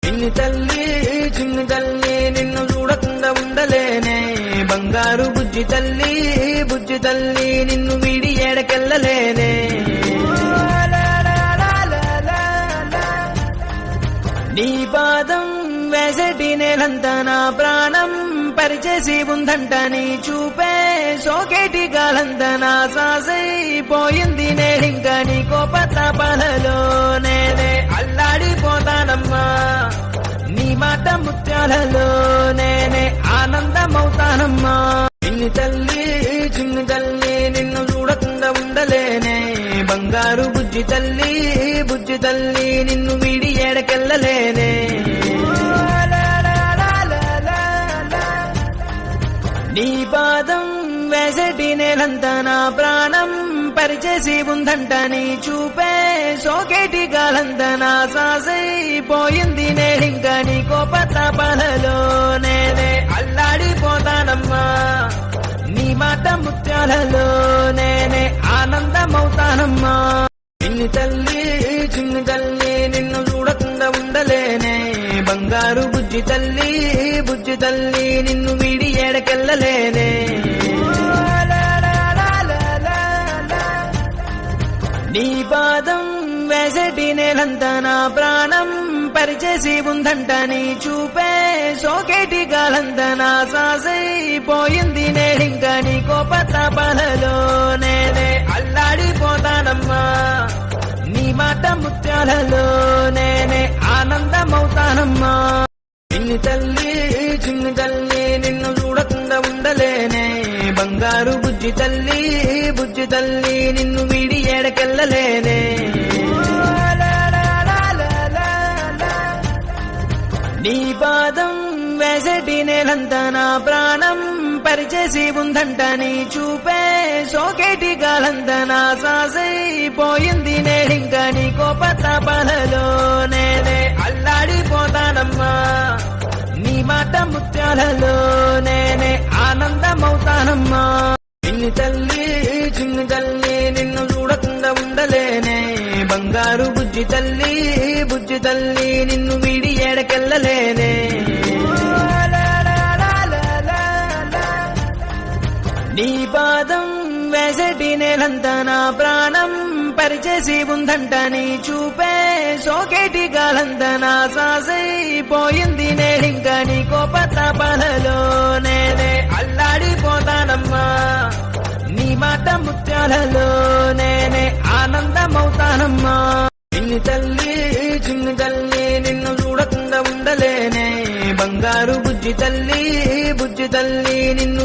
చిన్ని తల్లి చిన్ని తల్లి నిన్ను చూడకుండా ఉండలేనే బంగారు బుజ్జి తల్లి నిన్ను వీడి ఏడకెళ్ళలేనే నీ పాదం వేసటి నేలంతా నా ప్రాణం పరిచేసి ఉందంట నీ చూపే సోకేటి గాలంతా నా సాసైపోయింది నేడింకా నీ కోపతాపాలలో నేనే అల్లాడిపోతానమ్మా నీ మాట ముత్యాలలో నేనే ఆనందమవుతానమ్మా చిన్ని తల్లి నిన్ను చూడకుండా ఉండలేనే బంగారు బుజ్జి తల్లి నిన్ను వీడి ఏడకెళ్ళలేనే నీ పాదం వేసటి నేలంతా నా ప్రాణం పరిచేసి ఉందంట నీ చూపే సోకేటి గాలంతా నా సాసైపోయింది నేడింకా నీ కోపతాపాలలో నేనే అల్లాడిపోతానమ్మా నీ మాట ముత్యాలలో నేనే ఆనందమవుతానమ్మా చిన్ని తల్లి నిన్ను చూడకుండా ఉండలేనే బంగారు బుజ్జి తల్లి నిన్ను వీడి ఏడకెళ్ళలేనే నీ పాదం వేసటి నేలంతా నా ప్రాణం పరిచేసి ఉందంట నీ చూపే సోకేటి గాలంతా నా సాసైపోయింది నేడింకా నీ కోపతాపాలలో నేనే అల్లాడిపోతానమ్మా నీ మాట ముత్యాలలో నేనే ఆనందమవుతానమ్మా చిన్ని తల్లి నిన్ను చూడకుండా ఉండలేనే బంగారు బుజ్జి తల్లి నిన్ను వీడి ఏడకెళ్ళలేనే నీ పాదం వేసటి నేలంతా నా ప్రాణం పరిచేసి ఉందంట నీ చూపే సోకేటి గాలంతా నా సాసైపోయింది నేడింకా నీ కోపతాపాలలో నేనే అల్లాడిపోతానమ్మా నీ మాట ముత్యాలలో నేనే ఆనందమవుతానమ్మా చిన్ని తల్లి నిన్ను చూడకుండా ఉండలేనే బంగారు బుజ్జి తల్లి నిన్ను వీడి ఏడకెళ్ళలేనే నీ పాదం వేసటి నేలంతా నా ప్రాణం పరిచేసి ఉందంట నీ చూపే సోకేటి గాలంతా నా సాసైపోయింది నేడింకా నీ కోపతాపాలలో నేనే అల్లాడిపోతానమ్మా నీ మాట ముత్యాలలో నేనే ఆనందమవుతానమ్మా చిన్ని తల్లి నిన్ను చూడకుండా ఉండలేనే బంగారు బుజ్జి తల్లి నిన్ను